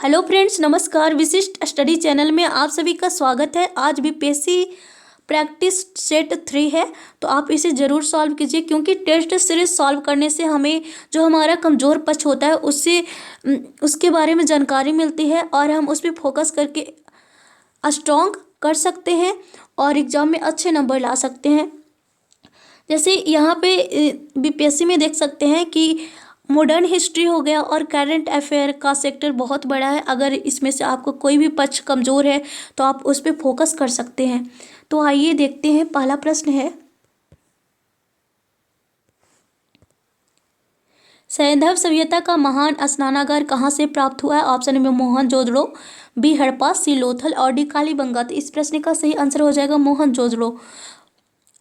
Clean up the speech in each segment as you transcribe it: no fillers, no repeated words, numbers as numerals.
Hello friends, नमस्कार। विशिष्ट study channel में आप सभी का स्वागत है। आज बीपीएससी प्रैक्टिस सेट 3 है, तो आप इसे ज़रूर सॉल्व कीजिए, क्योंकि टेस्ट सीरीज सॉल्व करने से हमें जो हमारा कमज़ोर पक्ष होता है उसके बारे में जानकारी मिलती है और हम उस पर फोकस करके स्ट्रॉन्ग कर सकते हैं और एग्ज़ाम में अच्छे नंबर ला सकते हैं। जैसे यहाँ पे बीपीएससी में देख सकते हैं कि मॉडर्न हिस्ट्री हो गया और करंट अफेयर का सेक्टर बहुत बड़ा है। अगर इसमें से आपको कोई भी पक्ष कमज़ोर है तो आप उस पर फोकस कर सकते हैं। तो आइए देखते हैं। पहला प्रश्न है, सैंधव सभ्यता का महान स्नानागार कहाँ से प्राप्त हुआ है? ऑप्शन में मोहनजोदड़ो, बी हड़प्पा, सी लोथल और डी कालीबंगा। तो इस प्रश्न का सही आंसर हो जाएगा मोहनजोदड़ो।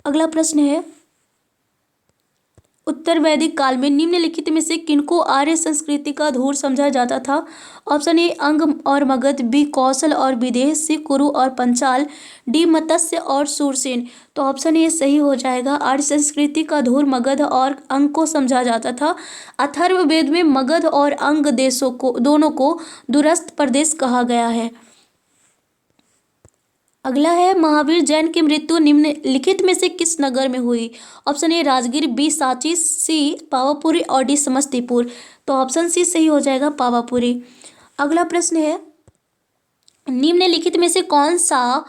अगला प्रश्न है, उत्तर वैदिक काल में निम्नलिखित में से किनको आर्य संस्कृति का धूर समझा जाता था? ऑप्शन ए अंग और मगध, बी कौशल और विदेह, सी कुरु और पंचाल, डी मत्स्य और सूरसेन। तो ऑप्शन ए सही हो जाएगा। आर्य संस्कृति का धूर मगध और अंग को समझा जाता था। अथर्ववेद में मगध और अंग देशों को दोनों को दूरस्थ प्रदेश कहा गया है। अगला है, महावीर जैन की मृत्यु निम्नलिखित में से किस नगर में हुई? Option A Rajgir, B Sanchi, C Pavapuri और डी समस्तीपुर। तो ऑप्शन सी सही हो जाएगा, पावापुरी। अगला प्रश्न है, निम्नलिखित में से कौन सा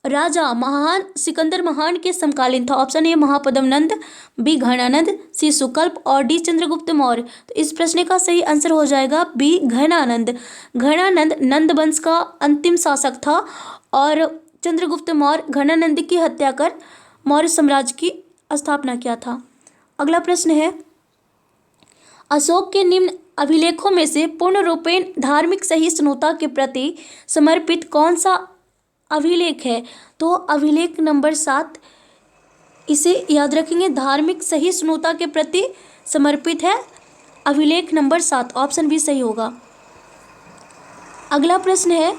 राजा महान सिकंदर महान के समकालीन था? Option A Mahapadma Nanda, B Ghanananda, C Sukalpa और डी चंद्रगुप्त मौर्य। तो इस प्रश्न का सही आंसर हो जाएगा बी घनानंद। घनानंद नंद वंश का अंतिम शासक था और चंद्रगुप्त मौर्य घनानंद की हत्या कर मौर्य साम्राज्य की स्थापना किया था। अगला प्रश्न है, अशोक के निम्न अभिलेखों में से पूर्ण रूपेण धार्मिक सहिष्णुता के प्रति समर्पित कौन सा अभिलेख है? तो अभिलेख नंबर 7, इसे याद रखेंगे। धार्मिक सहिष्णुता के प्रति समर्पित है अभिलेख नंबर 7। ऑप्शन भी सही होगा। अगला प्रश्न है,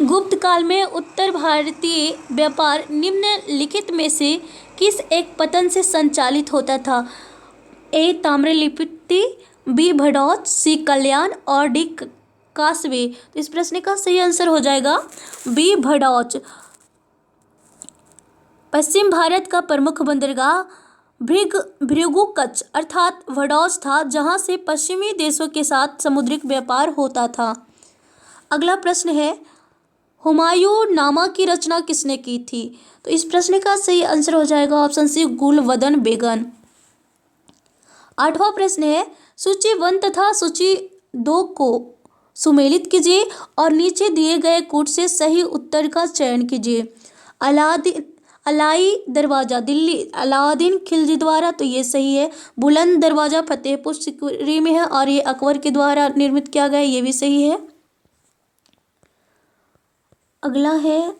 गुप्त काल में उत्तर भारतीय व्यापार निम्नलिखित में से किस एक पतन से संचालित होता था? ए ताम्रलिप्ति, बी भड़ौत, सी कल्याण और डी कासवे। तो इस प्रश्न का सही आंसर हो जाएगा बी भड़ौच। पश्चिम भारत का प्रमुख बंदरगाह भृगु कच्छ अर्थात भड़ौच था, जहां से पश्चिमी देशों के साथ समुद्रिक व्यापार होता था। अगला प्रश्न है, हुमायूं नामा की रचना किसने की थी? तो इस प्रश्न का सही आंसर हो जाएगा ऑप्शन सी गुलवदन बेगम। 8वां प्रश्न है, सूची 1 तथा सूची 2 को सुमेलित कीजिए और नीचे दिए गए कूट से सही उत्तर का चयन कीजिए। अलाई दरवाज़ा दिल्ली अलाउद्दीन खिलजी द्वारा, तो ये सही है। बुलंद दरवाज़ा फतेहपुर सीकरी में है और ये अकबर के द्वारा निर्मित किया गया, ये भी सही है। अगला है,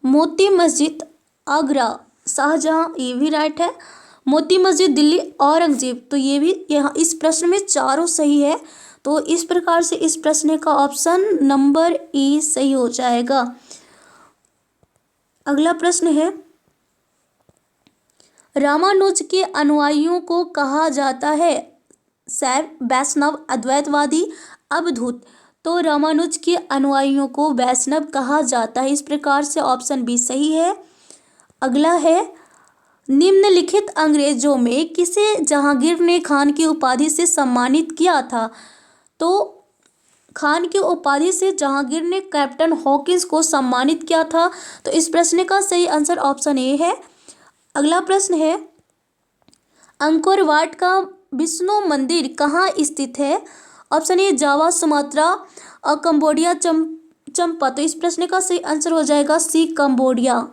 मोती मस्जिद आगरा शाहजहां, ये भी राइट है। मोती मस्जिद दिल्ली औरंगजेब, तो ये भी यहाँ इस प्रश्न में चारों सही है। तो इस प्रकार से इस प्रश्न का ऑप्शन नंबर ई सही हो जाएगा। अगला प्रश्न है, रामानुज के अनुयायियों को कहा जाता है शैव, वैष्णव, अद्वैतवादी, अवधूत। तो रामानुज के अनुयायियों को वैष्णव कहा जाता है। इस प्रकार से ऑप्शन बी सही है। अगला है, निम्नलिखित अंग्रेजों में किसे जहांगीर ने खान की उपाधि से सम्मानित किया था? तो खान की उपाधि से जहांगीर ने कैप्टन हॉकिंस को सम्मानित किया था। तो इस प्रश्न का सही आंसर ऑप्शन ए है। अगला प्रश्न है, अंकोर वाट का विष्णु मंदिर कहाँ स्थित है? ऑप्शन ए जावा, सुमात्रा और कंबोडिया, चंपा। तो इस प्रश्न का सही आंसर हो जाएगा सी कंबोडिया।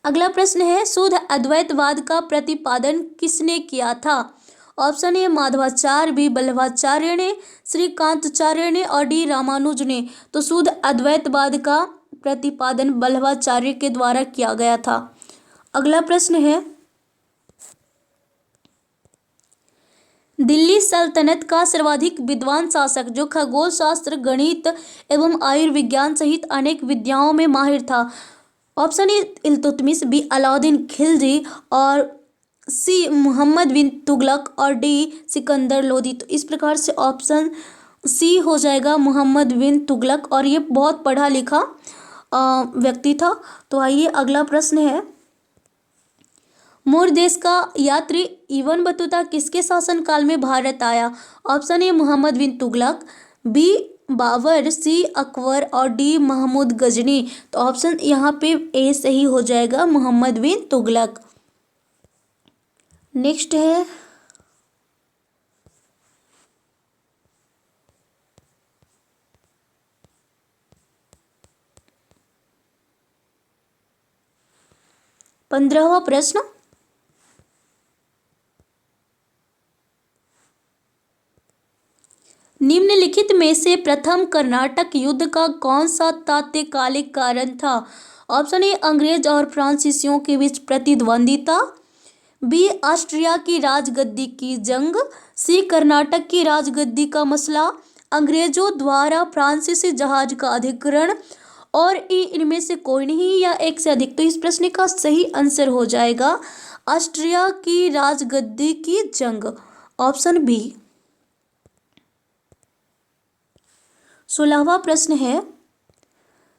अगला प्रश्न है, शुद्ध अद्वैतवाद का प्रतिपादन किसने किया था? Option A Madhvacharya, B Vallabhacharya ने, श्रीकांताचार्य ने और डी रामानुज ने। तो शुद्ध अद्वैतवाद का प्रतिपादन वल्लभाचार्य के द्वारा किया गया था। अगला प्रश्न है, दिल्ली सल्तनत का सर्वाधिक विद्वान शासक जो खगोल शास्त्र, गणित एवं आयुर्विज्ञान सहित अनेक विद्याओं में माहिर था? Option A Iltutmish, B Alauddin Khilji और सी मोहम्मद बिन तुगलक और डी सिकंदर लोदी। तो इस प्रकार से ऑप्शन सी हो जाएगा मोहम्मद बिन तुगलक, और ये बहुत पढ़ा लिखा व्यक्ति था। तो आइए अगला प्रश्न है, मूर देश का यात्री इब्न बतूता किसके शासनकाल में भारत आया? Option A Muhammad bin Tughlaq, B Babur, C Akbar और डी महमूद गजनी। तो ऑप्शन यहाँ पे ए सही हो जाएगा, मोहम्मद बिन तुगलक। नेक्स्ट है, पंद्रहवा प्रश्न, निम्नलिखित में से प्रथम कर्नाटक युद्ध का कौन सा तात्कालिक कारण था? ऑप्शन ए अंग्रेज और फ्रांसीसियों के बीच प्रतिद्वंदिता, बी ऑस्ट्रिया की राजगद्दी की जंग, सी कर्नाटक की राजगद्दी का मसला, अंग्रेजों द्वारा फ्रांसीसी जहाज का अधिग्रहण, और ई इनमें से कोई नहीं या एक से अधिक। तो इस प्रश्न का सही आंसर हो जाएगा ऑस्ट्रिया की राजगद्दी की जंग, ऑप्शन बी। 16वां प्रश्न है,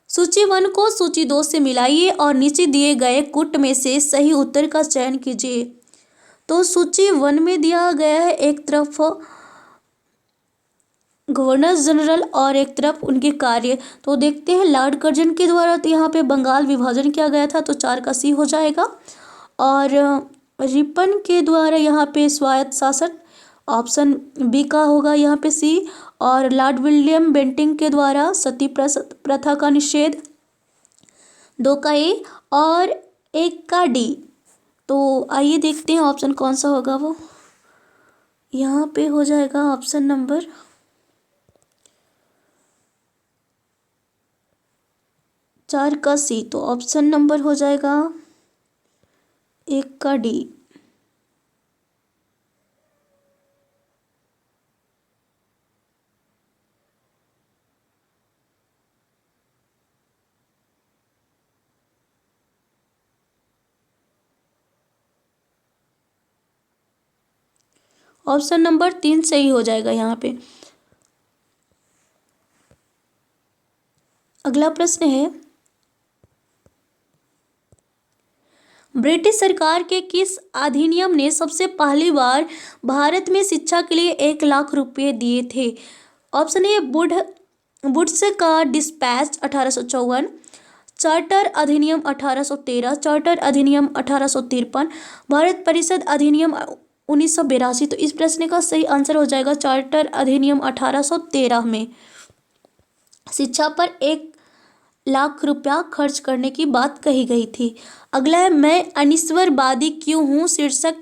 सूची 1 को सूची 2 से मिलाइए और नीचे दिए गए कूट में से सही उत्तर का चयन कीजिए। तो सूची 1 में दिया गया है एक तरफ गवर्नर जनरल और एक तरफ उनके कार्य। तो देखते हैं, लॉर्ड कर्जन के द्वारा तो यहाँ पे बंगाल विभाजन किया गया था, तो 4 का सी हो जाएगा। और रिपन के द्वारा यहाँ पे स्वायत्त शासन, ऑप्शन बी का होगा यहाँ पे सी। और लॉर्ड विलियम बेंटिंग के द्वारा सती प्रथा का निषेध, 2 का ए और 1 का डी। तो आइए देखते हैं ऑप्शन कौन सा होगा, वो यहाँ पे हो जाएगा ऑप्शन नंबर 4 का सी। तो ऑप्शन नंबर हो जाएगा 1 का डी। ऑप्शन नंबर 3 सही हो जाएगा यहाँ पे। अगला प्रश्न है, ब्रिटिश सरकार के किस अधिनियम ने सबसे पहली बार भारत में शिक्षा के लिए 1 लाख रुपए दिए थे? ऑप्शन ए वुड्स का डिस्पैच 1854, चार्टर अधिनियम 1813, चार्टर अधिनियम 1853, भारत परिषद अधिनियम 1982। तो इस प्रश्न का सही आंसर हो जाएगा चार्टर अधिनियम 1813 में शिक्षा पर 1 लाख रुपया खर्च करने की बात कही गई थी। अगला है, मैं अनिश्वरवादी क्यों हूँ शीर्षक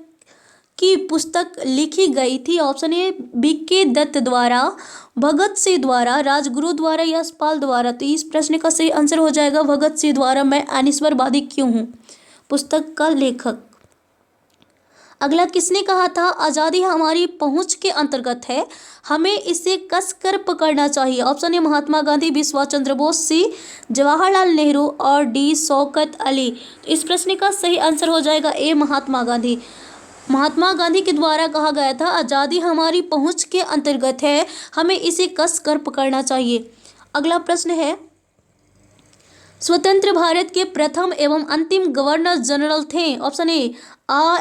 की पुस्तक लिखी गई थी? ऑप्शन ए बीके दत्त द्वारा, भगत सिंह द्वारा, राजगुरु द्वारा, यशपाल द्वारा। तो इस प्रश्न का सही आंसर हो जाएगा भगत सिंह द्वारा, मैं अनिश्वरवादी क्यों हूँ पुस्तक का लेखक। अगला, किसने कहा था आज़ादी हमारी पहुंच के अंतर्गत है, हमें इसे कसकर पकड़ना चाहिए? Option A Mahatma Gandhi, B Subhash Chandra Bose, C Jawaharlal Nehru और डी शौकत अली। तो इस प्रश्न का सही आंसर हो जाएगा ए महात्मा गांधी। महात्मा गांधी के द्वारा कहा गया था आज़ादी हमारी पहुंच के अंतर्गत है, हमें इसे कसकर पकड़ना चाहिए। अगला प्रश्न है, स्वतंत्र भारत के प्रथम एवं अंतिम गवर्नर जनरल थे? Option A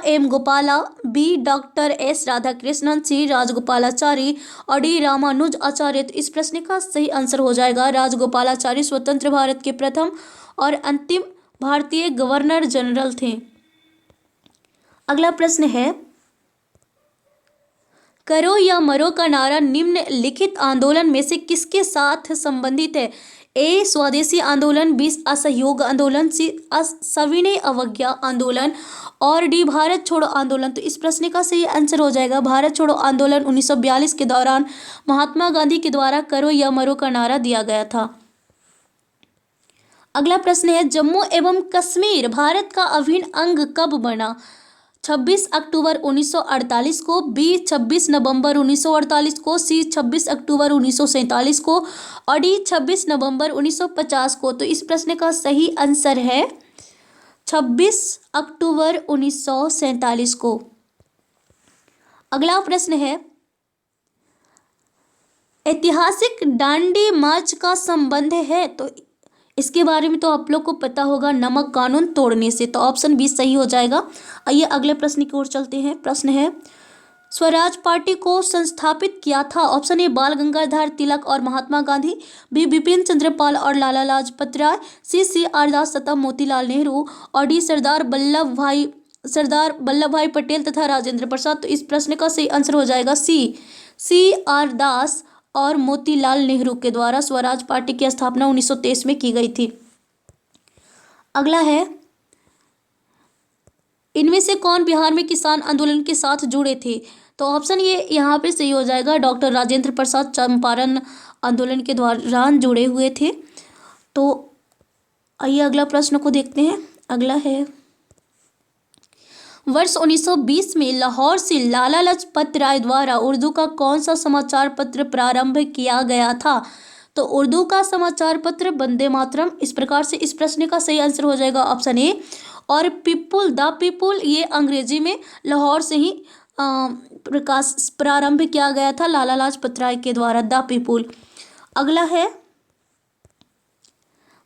M Gopala, B doctor S Radhakrishnan, C Rajagopalachari और डी रामानुज आचार्य। तो इस प्रश्न का सही आंसर हो जाएगा राजगोपालाचारी स्वतंत्र भारत के प्रथम और अंतिम भारतीय गवर्नर जनरल थे। अगला प्रश्न है, करो या मरो का नारा निम्नलिखित आंदोलन में से किसके साथ संबंधित है? ए स्वदेशी आंदोलन, बी असहयोग आंदोलन, सी सविनय अवज्ञा आंदोलन और डी भारत छोड़ो आंदोलन। तो इस प्रश्न का सही आंसर हो जाएगा भारत छोड़ो आंदोलन। 1942 के दौरान महात्मा गांधी के द्वारा करो या मरो का नारा दिया गया था। अगला प्रश्न है, जम्मू एवं कश्मीर भारत का अभिन्न अंग कब बना? 26 अक्टूबर 1948 को, बी 26 नवंबर 1948 को, सी 26 अक्टूबर 1947 को और डी 26 नवंबर 1950 को। तो इस प्रश्न का सही आंसर है 26 अक्टूबर 1947 को। अगला प्रश्न है, ऐतिहासिक दांडी मार्च का संबंध है, तो इसके बारे में तो आप लोग को पता होगा, नमक कानून तोड़ने से। तो ऑप्शन बी सही हो जाएगा। आइए अगले प्रश्न की ओर चलते हैं। प्रश्न है, स्वराज पार्टी को संस्थापित किया था। ऑप्शन ए बाल गंगाधर तिलक और महात्मा गांधी, बी बिपिन चंद्र पाल और लाला लाजपत राय, सी आर दास तथा मोतीलाल नेहरू, और डी सरदार वल्लभ भाई पटेल तथा राजेंद्र प्रसाद। तो इस प्रश्न का सही आंसर हो जाएगा सी आर दास और मोतीलाल नेहरू के द्वारा स्वराज पार्टी की स्थापना 1923 में की गई थी। अगला है, इनमें से कौन बिहार में किसान आंदोलन के साथ जुड़े थे। तो ऑप्शन ये यहाँ पे सही हो जाएगा, डॉक्टर राजेंद्र प्रसाद चंपारण आंदोलन के दौरान जुड़े हुए थे। तो आइए अगला प्रश्न को देखते हैं। अगला है, वर्ष 1920 में लाहौर से लाला लाजपत राय द्वारा उर्दू का कौन सा समाचार पत्र प्रारंभ किया गया था। तो उर्दू का समाचार पत्र वंदे मातरम। इस प्रकार से इस प्रश्न का सही आंसर हो जाएगा ऑप्शन ए। और द पीपुल ये अंग्रेजी में लाहौर से ही प्रारंभ किया गया था लाला लाजपत राय के द्वारा, द पीपुल। अगला है,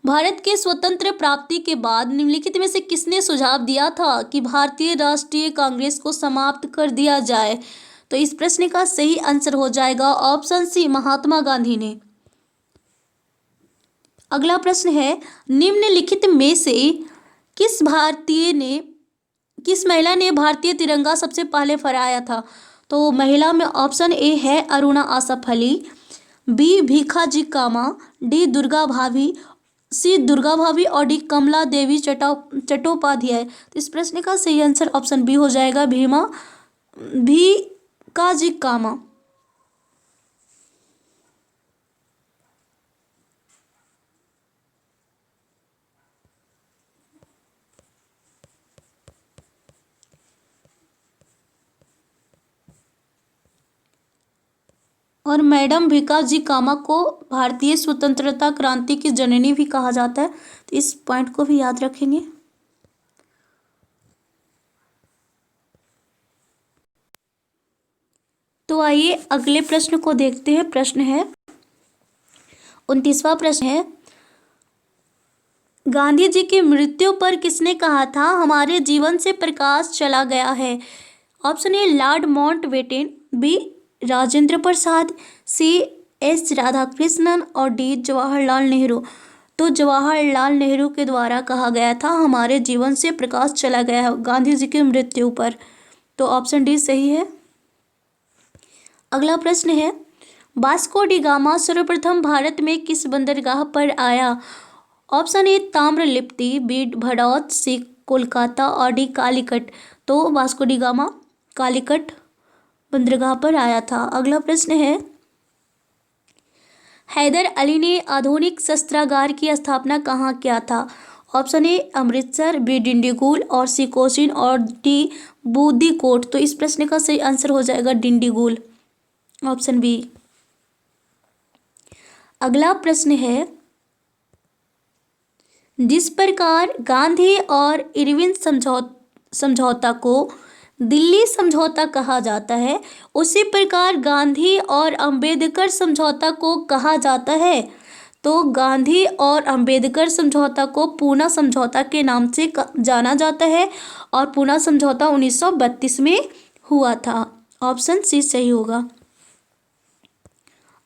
भारत के स्वतंत्र प्राप्ति के बाद निम्नलिखित में से किसने सुझाव दिया था कि भारतीय राष्ट्रीय कांग्रेस को समाप्त कर दिया जाए। तो इस प्रश्न का सही आंसर हो जाएगा ऑप्शन सी, महात्मा गांधी ने। अगला प्रश्न है, निम्नलिखित में से किस महिला ने भारतीय तिरंगा सबसे पहले फहराया था। तो महिला में ऑप्शन ए है अरुणा आसफ अली, बी भीखाजी कामा, डी दुर्गा भाभी, सी दुर्गा भाभी, और डी कमला देवी चट्टोपाध्याय। तो इस प्रश्न का सही आंसर ऑप्शन बी हो जाएगा, भीखाजी कामा। और मैडम भीखाजी कामा को भारतीय स्वतंत्रता क्रांति की जननी भी कहा जाता है। तो इस पॉइंट को भी याद रखेंगे। तो आइए अगले प्रश्न को देखते हैं। प्रश्न है 29वां प्रश्न है, गांधी जी की मृत्यु पर किसने कहा था हमारे जीवन से प्रकाश चला गया है। Option A Lord Mountbatten, B Rajendra Prasad, C S Radhakrishnan, और डी जवाहरलाल नेहरू। तो जवाहरलाल नेहरू के द्वारा कहा गया था हमारे जीवन से प्रकाश चला गया है गांधी जी की मृत्यु पर। तो ऑप्शन डी सही है। अगला प्रश्न है, वास्को डी गामा सर्वप्रथम भारत में किस बंदरगाह पर आया। ऑप्शन ए ताम्रलिप्ति, बी भड़ौत, सी कोलकाता, और डी कालीकट। तो वास्को डी गामा कालीकट बंदरगाह पर आया था। अगला प्रश्न है, हैदर अली ने आधुनिक शस्त्रागार की स्थापना कहाँ किया था। Option A Amritsar, B Dindigul, और सी कोचीन, और डी बूदीकोट। तो इस प्रश्न का सही आंसर हो जाएगा डिंडीगुल, ऑप्शन बी। अगला प्रश्न है, जिस प्रकार गांधी और इरविन समझौता को दिल्ली समझौता कहा जाता है, उसी प्रकार गांधी और अंबेडकर समझौता को कहा जाता है। तो गांधी और अंबेडकर समझौता को पूना समझौता के नाम से जाना जाता है, और पूना समझौता 1932 में हुआ था। ऑप्शन सी सही होगा।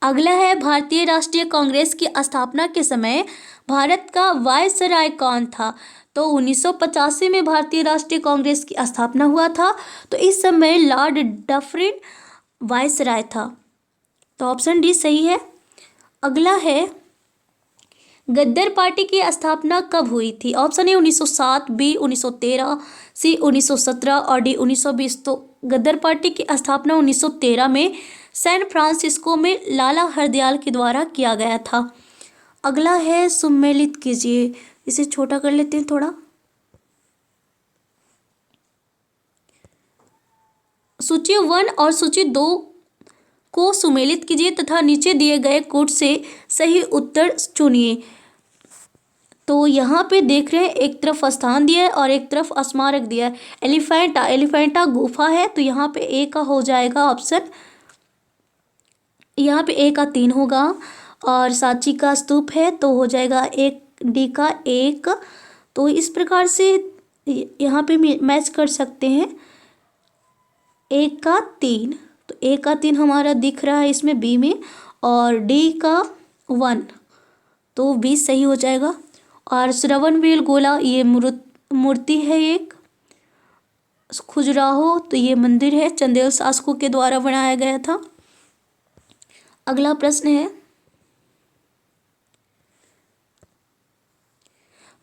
अगला है, भारतीय राष्ट्रीय कांग्रेस की स्थापना के समय भारत का वायसराय कौन था। तो 1985 में भारतीय राष्ट्रीय कांग्रेस की स्थापना हुआ था। तो इस समय लॉर्ड डफरिन वायसराय था। तो ऑप्शन डी सही है। अगला है, गद्दर पार्टी की स्थापना कब हुई थी। ऑप्शन ए 1907, बी 1913, सी 1917, और डी 1920। तो गद्दर पार्टी की स्थापना 1913 में सैन फ्रांसिस्को में लाला हरदयाल के द्वारा किया गया था। अगला है, सुमेलित कीजिए। इसे छोटा कर लेते हैं थोड़ा। सूची 1 और सूची 2 को सुमेलित कीजिए तथा नीचे दिए गए कोड से सही उत्तर चुनिए। तो यहाँ पे देख रहे हैं एक तरफ स्थान दिया है और एक तरफ स्मारक दिया है। एलिफेंटा, एलिफेंटा गुफा है, तो यहाँ पे ए का हो जाएगा ऑप्शन, यहाँ पे ए का 3 होगा। और सांची का स्तूप है तो हो जाएगा एक, डी का 1। तो इस प्रकार से यहाँ पे मैच कर सकते हैं। ए का 3, तो ए का 3 हमारा दिख रहा है इसमें बी में, और डी का 1, तो बी सही हो जाएगा। और श्रवणबेल गोला ये मूर्ति है एक। खजुराहो तो ये मंदिर है, चंदेल शासकों के द्वारा बनाया गया था। अगला प्रश्न है,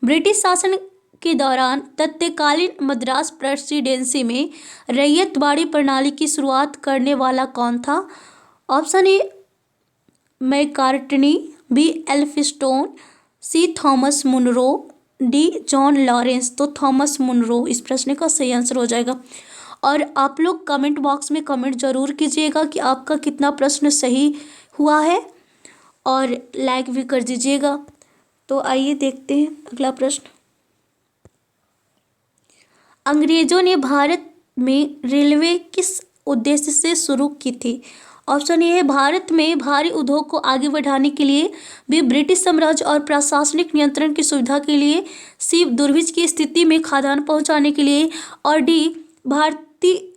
ब्रिटिश शासन के दौरान तत्कालीन मद्रास प्रेसिडेंसी में रैयतवाड़ी प्रणाली की शुरुआत करने वाला कौन था? Option A Macartney, B Elphinstone, C Thomas Munro, D John Lawrence. तो थॉमस मुनरो इस प्रश्न का सही आंसर हो जाएगा। और आप लोग कमेंट बॉक्स में कमेंट जरूर कीजिएगा कि आपका कितना प्रश्न सही हुआ है, और लाइक भी कर दीजिएगा। तो आइए देखते हैं अगला प्रश्न। अंग्रेजों ने भारत में रेलवे किस उद्देश्य से शुरू की थी? ऑप्शन ए है भारत में भारी उद्योग को आगे बढ़ाने के लिए, बी ब्रिटिश साम्राज्य और प्रशासनिक नियंत्रण की सुविधा के लिए, सी दुर्भिक्ष की स्थिति में खाद्यान्न पहुंचाने के लिए, और डी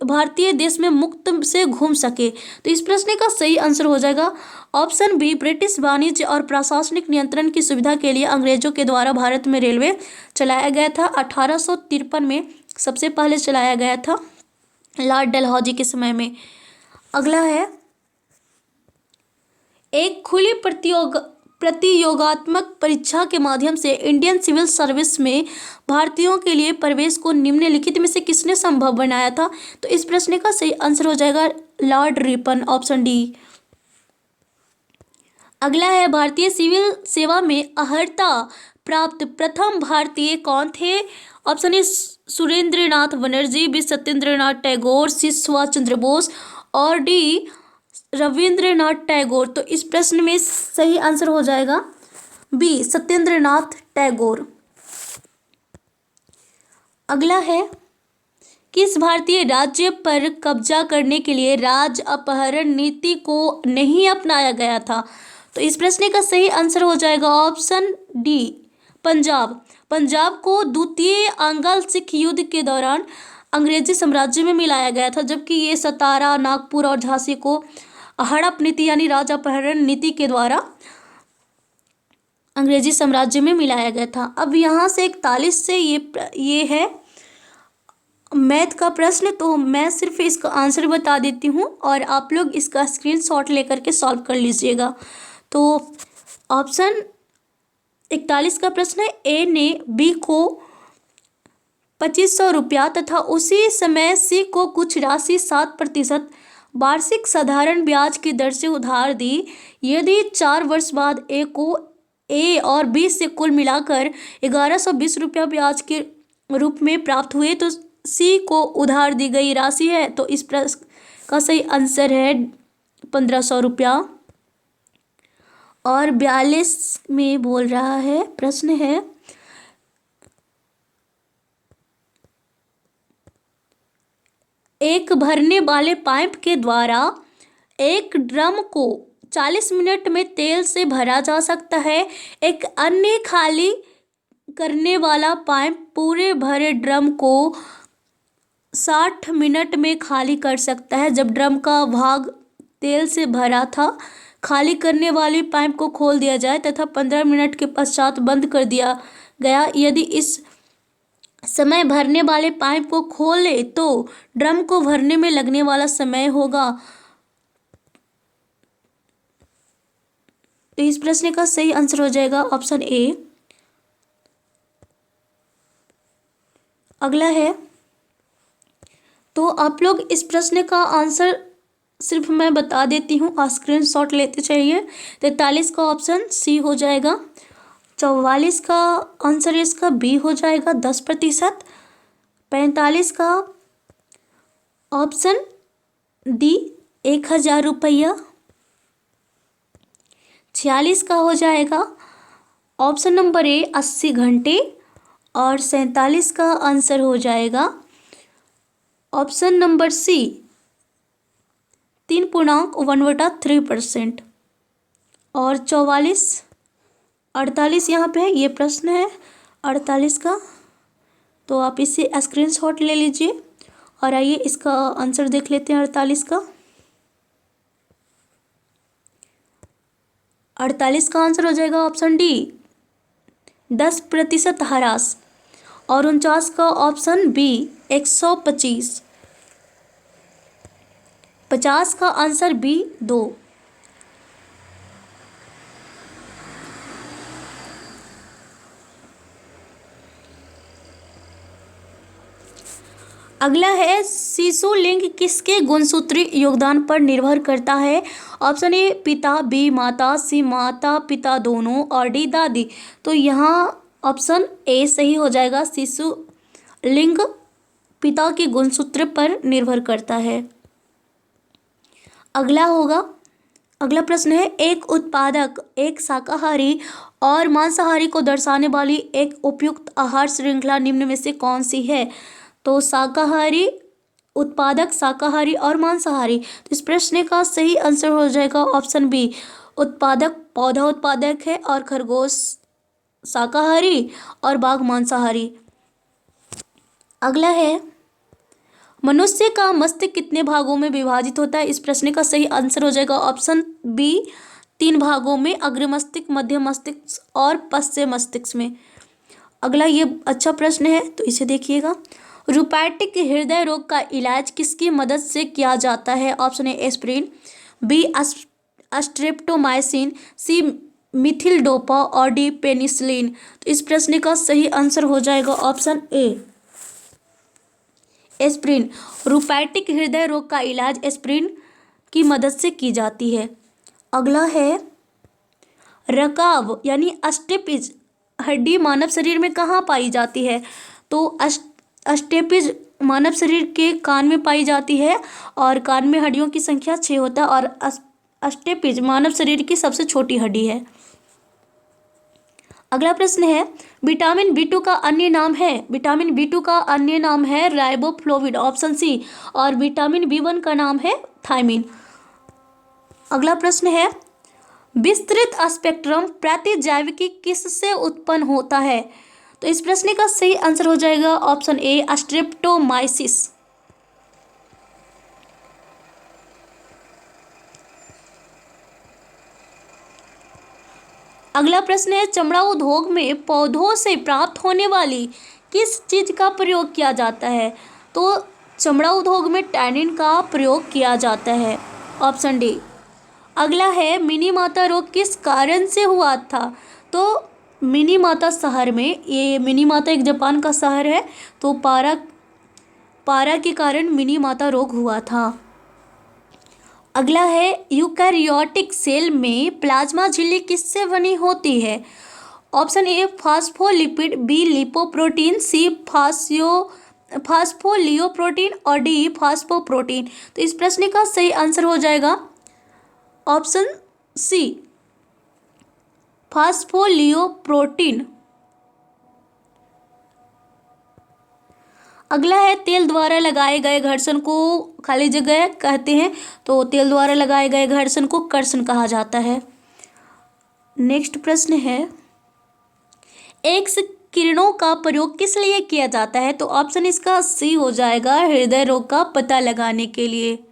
भारतीय देश में मुक्त से घूम सके। तो इस प्रश्न का सही आंसर हो जाएगा ऑप्शन बी, ब्रिटिश वाणिज्य और प्रशासनिक नियंत्रण की सुविधा के लिए अंग्रेजों के द्वारा भारत में रेलवे चलाया गया था। 1853 में सबसे पहले चलाया गया था, लॉर्ड डलहौजी के समय में। अगला है, एक खुली प्रतियोगात्मक परीक्षा के माध्यम से इंडियन सिविल सर्विस में भारतीयों के लिए प्रवेश को निम्नलिखित में से किसने संभव बनाया था? तो इस प्रश्न का सही आंसर हो जाएगा लॉर्ड रिपन, ऑप्शन डी। अगला है, भारतीय सिविल सेवा में अर्हता प्राप्त प्रथम भारतीय कौन थे? Option A Surendranath Banerjee, B Satyendranath Tagore, C Subhash Chandra Bose, और डी रविंद्रनाथ टैगोर। तो इस प्रश्न में सही आंसर हो जाएगा बी, सत्येंद्रनाथ टैगोर। अगला है, किस भारतीय राज्य पर कब्जा करने के लिए राज्य अपहरण नीति को नहीं अपनाया गया था? तो इस प्रश्न का सही आंसर हो जाएगा ऑप्शन डी, पंजाब। पंजाब को द्वितीय आंग्ल सिख युद्ध के दौरान अंग्रेजी साम्राज्य में मिलाया गया था, जबकि ये सतारा, नागपुर और झांसी को हड़प नीति यानी राज्य अपहरण नीति के द्वारा अंग्रेजी साम्राज्य में मिलाया गया था। अब यहाँ से 41 से ये है मैथ का प्रश्न, तो मैं सिर्फ इसका आंसर बता देती हूँ और आप लोग इसका स्क्रीनशॉट लेकर के सॉल्व कर लीजिएगा। तो ऑप्शन 41 का प्रश्न है, ए ने बी को 2500 रुपया तथा उसी समय सी को कुछ राशि 7% वार्षिक साधारण ब्याज की दर से उधार दी। यदि 4 वर्ष बाद ए को ए और बी से कुल मिलाकर 1120 रुपया ब्याज के रूप में प्राप्त हुए तो सी को उधार दी गई राशि है। तो इस प्रश्न का सही आंसर है 1500 रुपया। और 42 में बोल रहा है, प्रश्न है, एक भरने वाले पाइप के द्वारा एक ड्रम को 40 मिनट में तेल से भरा जा सकता है। एक अन्य खाली करने वाला पाइप पूरे भरे ड्रम को 60 मिनट में खाली कर सकता है। जब ड्रम का भाग तेल से भरा था, खाली करने वाली पाइप को खोल दिया जाए तथा 15 मिनट के पश्चात बंद कर दिया गया। यदि इस समय भरने वाले पाइप को खोले तो ड्रम को भरने में लगने वाला समय होगा। तो इस प्रश्न का सही आंसर हो जाएगा ऑप्शन ए। अगला है, तो आप लोग इस प्रश्न का आंसर सिर्फ मैं बता देती हूँ, स्क्रीनशॉट लेते चाहिए। 43 का ऑप्शन सी हो जाएगा। 44 का आंसर इसका बी हो जाएगा 10%। 45 का ऑप्शन डी 1000 रुपया। 46 का हो जाएगा ऑप्शन नंबर ए 80 घंटे और 47 का आंसर हो जाएगा ऑप्शन नंबर सी 3.1/3%। और 48 यहाँ पे है, ये प्रश्न है 48 का, तो आप इसे स्क्रीनशॉट ले लीजिए। और आइए इसका आंसर देख लेते हैं 48 का। 48 का आंसर हो जाएगा ऑप्शन डी 10% ह्रास। और 49 का ऑप्शन बी 125। 50 का आंसर बी 2। अगला है शिशु लिंग किसके गुणसूत्री योगदान पर निर्भर करता है। ऑप्शन ए पिता, बी माता, सी माता पिता दोनों और डी दादी। तो यहाँ ऑप्शन ए सही हो जाएगा, शिशु लिंग पिता के गुणसूत्र पर निर्भर करता है। अगला प्रश्न है एक उत्पादक एक शाकाहारी और मांसाहारी को दर्शाने वाली एक उपयुक्त आहार श्रृंखला निम्न में से कौन सी है। तो शाकाहारी, उत्पादक, शाकाहारी और मांसाहारी। तो इस प्रश्न का सही आंसर हो जाएगा ऑप्शन बी उत्पादक पौधा उत्पादक है और खरगोश शाकाहारी और बाघ मांसाहारी। अगला है मनुष्य का मस्तिष्क कितने भागों में विभाजित होता है। इस प्रश्न का सही आंसर हो जाएगा ऑप्शन बी 3 भागों में, अग्र मस्तिष्क, मध्य मस्तिष्क और पश्च मस्तिष्क में। अगला ये अच्छा प्रश्न है तो इसे देखिएगा। रूपैटिक हृदय रोग का इलाज किसकी मदद से किया जाता है। Option A aspirin, B streptomycin, C methyldopa और डी पेनिसिलिन। तो इस प्रश्न का सही आंसर हो जाएगा ऑप्शन ए एस्पिरिन। रूपैटिक हृदय रोग का इलाज एस्पिरिन की मदद से की जाती है। अगला है रकाब यानी अस्टेपिज हड्डी मानव शरीर में कहाँ पाई जाती है। तो अस्टेपिज मानव शरीर के कान में पाई जाती है और कान में हड्डियों की संख्या 6 होता है और अस्टेपिज मानव शरीर की सबसे छोटी हड्डी है। अगला प्रश्न है विटामिन B2 का अन्य नाम है। विटामिन B2 का अन्य नाम है राइबोफ्लोविड ऑप्शन सी और विटामिन B1 का नाम है थायमिन। अगला प्रश्न है विस्तृत स्पेक्ट्रम प्रतिजैविकी किससे उत्पन्न होता है। तो इस प्रश्न का सही आंसर हो जाएगा ऑप्शन ए स्ट्रेप्टोमाइसिस। अगला प्रश्न है चमड़ा उद्योग में पौधों से प्राप्त होने वाली किस चीज का प्रयोग किया जाता है। तो चमड़ा उद्योग में टैनिन का प्रयोग किया जाता है ऑप्शन डी। अगला है मिनी माता रोग किस कारण से हुआ था। तो मिनी माता शहर में, ये मिनी माता एक जापान का शहर है, तो पारा के कारण मिनी माता रोग हुआ था। अगला है यूकैरियोटिक सेल में प्लाज्मा झिल्ली किससे बनी होती है। Option A phospholipid, B lipoprotein, C phospholipoprotein और डी फास्फोप्रोटीन। तो इस प्रश्न का सही आंसर हो जाएगा ऑप्शन सी फास्फोलियोप्रोटीन। अगला है तेल द्वारा लगाए गए घर्षण को खाली जगह कहते हैं, तो तेल द्वारा लगाए गए घर्षण को कर्षण कहा जाता है। नेक्स्ट प्रश्न है एक्स किरणों का प्रयोग किस लिए किया जाता है। तो ऑप्शन इसका सी हो जाएगा हृदय रोग का पता लगाने के लिए।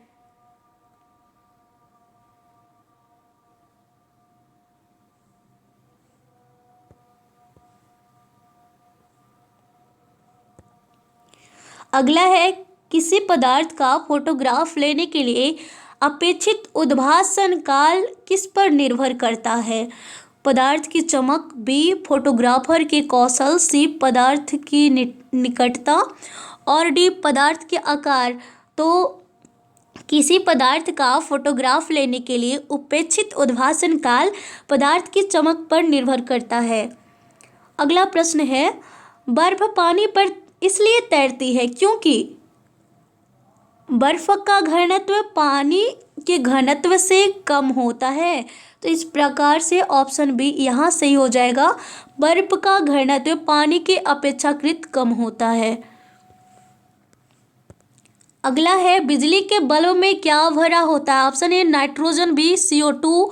अगला है किसी पदार्थ का फोटोग्राफ लेने के लिए अपेक्षित उद्भासन काल किस पर निर्भर करता है। पदार्थ की चमक, बी फोटोग्राफर के कौशल, सी पदार्थ की निकटता और डी पदार्थ के आकार। तो किसी पदार्थ का फोटोग्राफ लेने के लिए अपेक्षित उद्भासन काल पदार्थ की चमक पर निर्भर करता है। अगला प्रश्न है बर्फ पानी पर इसलिए तैरती है क्योंकि बर्फ का घनत्व पानी के घनत्व से कम होता है। तो इस प्रकार से ऑप्शन बी यहाँ सही हो जाएगा। बर्फ का घनत्व पानी के अपेक्षाकृत कम होता है। अगला है बिजली के बल्ब में क्या भरा होता है। Option A nitrogen, B CO2,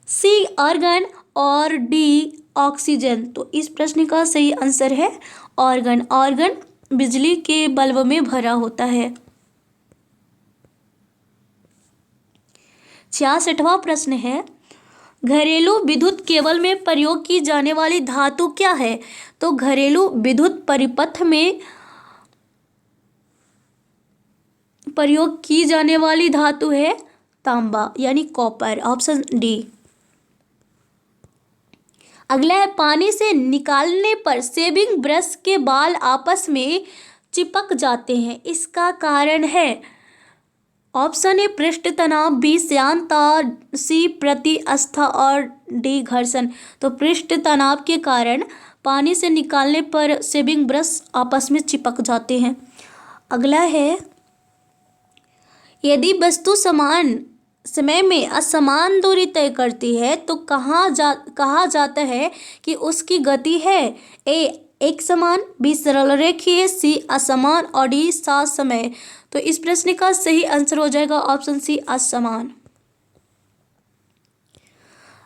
C argon और डी ऑक्सीजन। तो इस प्रश्न का सही आंसर है आर्गन। आर्गन बिजली के बल्ब में भरा होता है। 66वां प्रश्न है घरेलू विद्युत केबल में प्रयोग की जाने वाली धातु क्या है। तो घरेलू विद्युत परिपथ में प्रयोग की जाने वाली धातु है तांबा यानी कॉपर। Option D. अगला है पानी से निकालने पर शेविंग ब्रश के बाल आपस में चिपक जाते हैं, इसका कारण है। ऑप्शन ए पृष्ठ तनाव, बी श्यानता, सी प्रतिस्थता और डी घर्षण। तो पृष्ठ तनाव के कारण पानी से निकालने पर शेविंग ब्रश आपस में चिपक जाते हैं। अगला है यदि वस्तु समान समय में असमान दूरी तय करती है तो कहा जाता है कि उसकी गति है ए एक समान, बी सरल रेखीय, सी असमान और डी साथ समय। तो इस प्रश्न का सही आंसर हो जाएगा ऑप्शन सी असमान।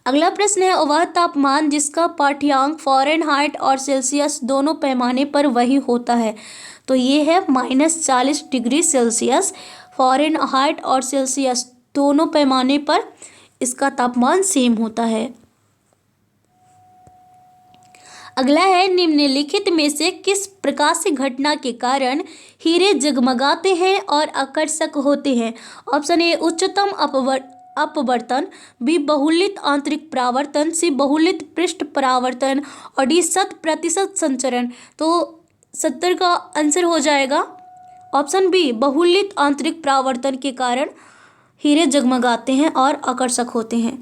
अगला प्रश्न है वह तापमान जिसका पाठ्यांक फ़ारेनहाइट और सेल्सियस दोनों पैमाने पर वही होता है। तो ये है -40 डिग्री सेल्सियस। फ़ारेनहाइट और सेल्सियस दोनों पैमाने पर इसका तापमान सेम होता है। अगला है निम्नलिखित में से किस प्रकाशीय घटना के कारण हीरे जगमगाते हैं और आकर्षक होते हैं। ऑप्शन ए उच्चतम अपवर्तन, बी बहुलित आंतरिक परावर्तन, सी बहुलित पृष्ठ परावर्तन और डी 100% संचरण। तो 70 का आंसर हो जाएगा ऑप्शन बी बहुलित आंतरिक परावर्तन के कारण हीरे जगमगाते हैं और आकर्षक होते हैं।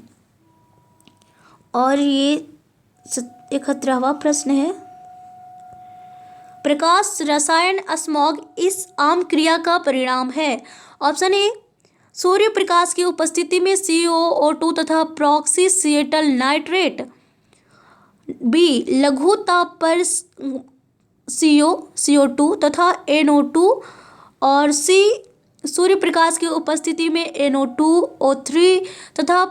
और ये 71वां प्रश्न है प्रकाश रसायन स्मॉग इस आम क्रिया का परिणाम है। ऑप्शन ए सूर्य प्रकाश की उपस्थिति में CO2 तथा प्रॉक्सीसिएटल नाइट्रेट, बी लघु ताप पर CO2 तथा NO2 और सी सूर्य प्रकाश की उपस्थिति में NO2, O3 तथा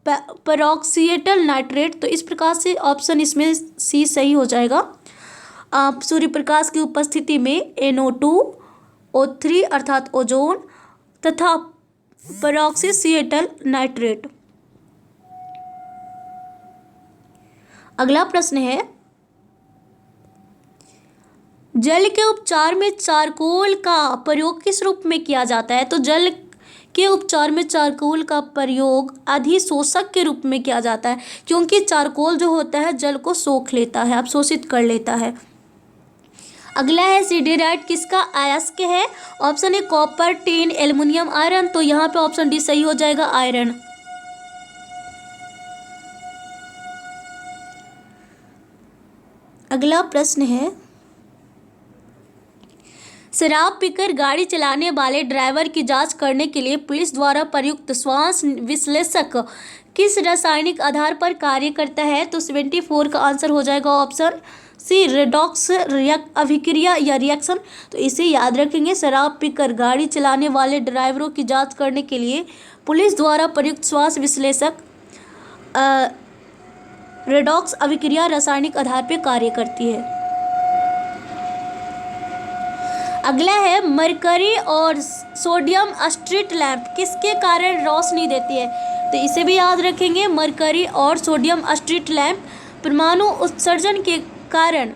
पेरोक्सिएटल नाइट्रेट। तो इस प्रकार से ऑप्शन इसमें सी सही हो जाएगा। सूर्य प्रकाश की उपस्थिति में NO2, O3 अर्थात ओजोन तथा पेरोक्सिएटल नाइट्रेट। अगला प्रश्न है जल के उपचार में चारकोल का प्रयोग किस रूप में किया जाता है। तो जल के उपचार में चारकोल का प्रयोग अधिशोषक के रूप में किया जाता है, क्योंकि चारकोल जो होता है जल को सोख लेता है, अवशोषित कर लेता है। अगला है सिडेराइट किसका अयस्क है। ऑप्शन ए कॉपर, टिन, एल्युमिनियम, आयरन। तो यहाँ पे ऑप्शन डी सही हो जाएगा आयरन। अगला प्रश्न है शराब पीकर गाड़ी चलाने वाले ड्राइवर की जांच करने के लिए पुलिस द्वारा प्रयुक्त श्वास विश्लेषक किस रासायनिक आधार पर कार्य करता है। तो 74 का आंसर हो जाएगा ऑप्शन सी रेडॉक्स अभिक्रिया या रिएक्शन। तो इसे याद रखेंगे शराब पीकर गाड़ी चलाने वाले ड्राइवरों की जांच करने के लिए पुलिस द्वारा प्रयुक्त श्वास विश्लेषक रेडॉक्स अभिक्रिया रासायनिक आधार पर कार्य करती है। अगला है मरकरी और सोडियम स्ट्रीट लैंप किसके कारण रोशनी देती है। तो इसे भी याद रखेंगे मरकरी और सोडियम स्ट्रीट लैंप परमाणु उत्सर्जन के कारण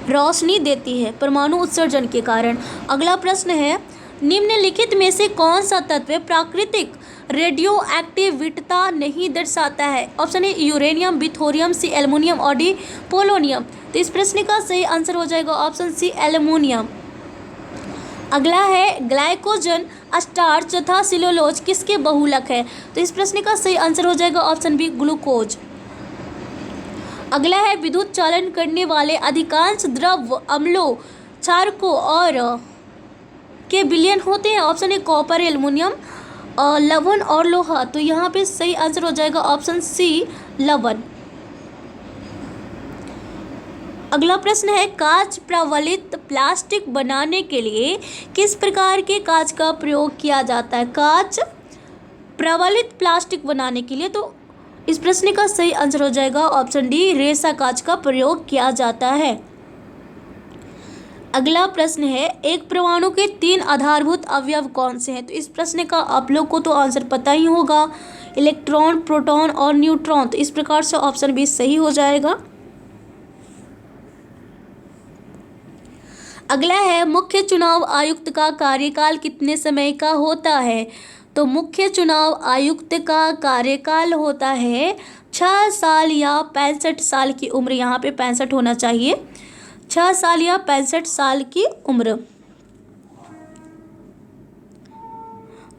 रोशनी देती है, परमाणु उत्सर्जन के कारण। अगला प्रश्न है निम्नलिखित में से कौन सा तत्व प्राकृतिक रेडियो एक्टिविटी नहीं दर्शाता है। Option A uranium, B thorium, C aluminium और डी पोलोनियम। तो इस प्रश्न का सही आंसर हो जाएगा ऑप्शन सी एल्युमिनियम। अगला है ग्लाइकोजन, स्टार्च तथा सेलुलोज किसके बहुलक है। तो इस प्रश्न का सही आंसर हो जाएगा ऑप्शन बी ग्लूकोज। अगला है विद्युत चालन करने वाले अधिकांश द्रव अम्लों, क्षारकों और के विलयन होते हैं? ऑप्शन ए कॉपर, एल्युमिनियम, लवण और लोहा। तो यहाँ पे सही आंसर हो जाएगा ऑप्शन सी, लवण। अगला प्रश्न है, कांच प्रवलित प्लास्टिक बनाने के लिए किस प्रकार के कांच का प्रयोग किया जाता है? कांच प्रवलित प्लास्टिक बनाने के लिए, तो इस प्रश्न का सही आंसर हो जाएगा ऑप्शन डी, रेसा कांच का प्रयोग किया जाता है। अगला प्रश्न है, एक परमाणु के 3 आधारभूत अवयव कौन से हैं? तो इस प्रश्न का आप लोग को तो आंसर पता ही होगा, इलेक्ट्रॉन, प्रोटॉन और न्यूट्रॉन। तो इस प्रकार से ऑप्शन बी सही हो जाएगा। अगला है, मुख्य चुनाव आयुक्त का कार्यकाल कितने समय का होता है? तो मुख्य चुनाव आयुक्त का कार्यकाल होता है 6 साल या 65 साल की उम्र। यहाँ पे 65 होना चाहिए, 6 साल या 65 साल की उम्र।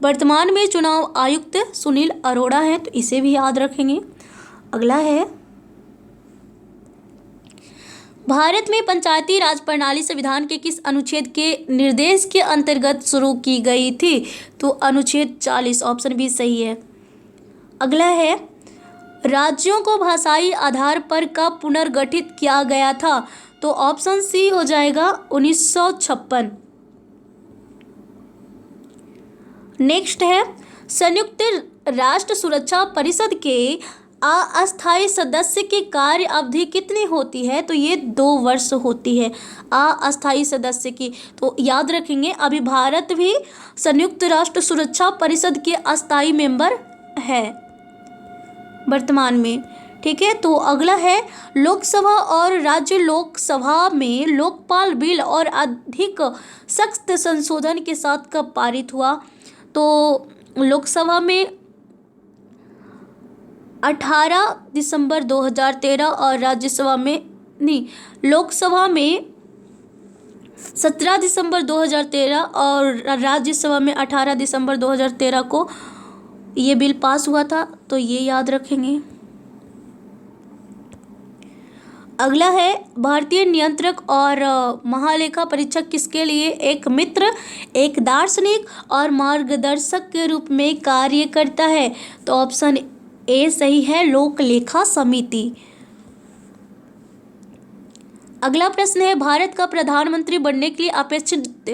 वर्तमान में चुनाव आयुक्त सुनील अरोड़ा है, तो इसे भी याद रखेंगे। अगला है, भारत में पंचायती राज प्रणाली संविधान के किस अनुच्छेद के निर्देश के अंतर्गत शुरू की गई थी? तो अनुच्छेद 40, ऑप्शन बी सही है। अगला है, राज्यों को भाषाई आधार पर कब पुनर्गठित किया गया था? तो ऑप्शन सी हो जाएगा 1956। नेक्स्ट है, संयुक्त राष्ट्र सुरक्षा परिषद के अस्थायी सदस्य की कार्य अवधि कितनी होती है? तो ये 2 वर्ष होती है अस्थायी सदस्य की। तो याद रखेंगे, अभी भारत भी संयुक्त राष्ट्र सुरक्षा परिषद के अस्थायी मेंबर है वर्तमान में। ठीक है, तो अगला है, लोकसभा और राज्य लोकसभा में लोकपाल बिल और अधिक सख्त संशोधन के साथ कब पारित हुआ? तो लोकसभा में 18 दिसंबर 2013 और राज्यसभा में नहीं, लोकसभा में 17 दिसंबर 2013 और राज्यसभा में 18 दिसंबर 2013 को ये बिल पास हुआ था। तो ये याद रखेंगे। अगला है, भारतीय नियंत्रक और महालेखा परीक्षक किसके लिए एक मित्र, एक दार्शनिक और मार्गदर्शक के रूप में कार्य करता है? तो ऑप्शन ए सही है, लोक लेखा समिति। अगला प्रश्न है, भारत का प्रधानमंत्री बनने के लिए अपेक्षित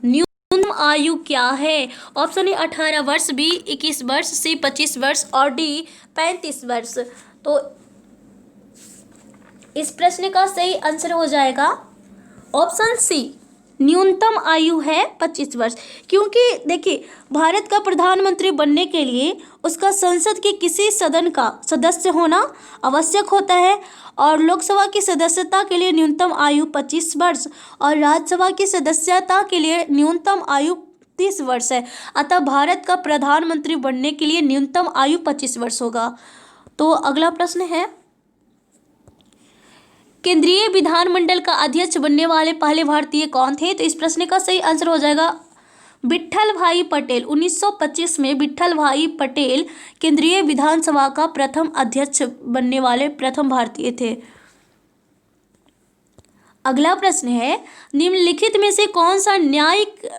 न्यूनतम आयु क्या है? ऑप्शन ए 18 वर्ष, बी 21 वर्ष, सी 25 वर्ष और डी 35 वर्ष। तो इस प्रश्न का सही आंसर हो जाएगा ऑप्शन सी, न्यूनतम आयु है 25 वर्ष। क्योंकि देखिए, भारत का प्रधानमंत्री बनने के लिए उसका संसद के किसी सदन का सदस्य होना आवश्यक होता है और लोकसभा की सदस्यता के लिए न्यूनतम आयु 25 वर्ष और राज्यसभा की सदस्यता के लिए न्यूनतम आयु 30 वर्ष है। अतः भारत का प्रधानमंत्री बनने के लिए न्यूनतम आयु 25 वर्ष होगा। तो अगला प्रश्न है, केंद्रीय विधानमंडल का अध्यक्ष बनने वाले पहले भारतीय कौन थे? तो इस प्रश्न का सही आंसर हो जाएगा विट्ठल भाई पटेल। 1925 में विट्ठल भाई पटेल केंद्रीय विधानसभा का प्रथम अध्यक्ष बनने वाले प्रथम भारतीय थे। अगला प्रश्न है, निम्नलिखित में से कौन सा न्यायिक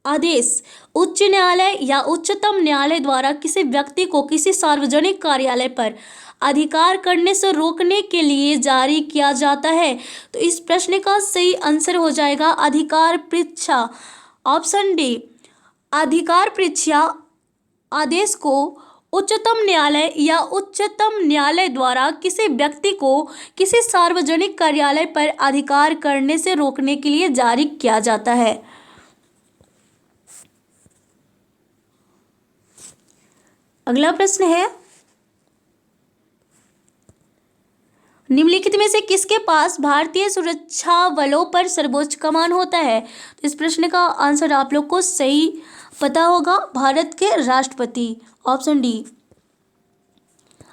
आदेश उच्च न्यायालय या उच्चतम न्यायालय द्वारा किसी व्यक्ति को किसी सार्वजनिक कार्यालय पर अधिकार करने से रोकने के लिए जारी किया जाता है? तो इस प्रश्न का सही आंसर हो जाएगा अधिकार परीक्षा, ऑप्शन डी। अधिकार परीक्षा आदेश को उच्चतम न्यायालय या उच्चतम न्यायालय द्वारा किसी व्यक्ति को किसी सार्वजनिक कार्यालय पर अधिकार करने से रोकने के लिए जारी किया जाता है। अगला प्रश्न है, निम्नलिखित में से किसके पास भारतीय सुरक्षा बलों पर सर्वोच्च कमान होता है? तो इस प्रश्न का आंसर आप लोग को सही पता होगा, भारत के राष्ट्रपति, ऑप्शन डी।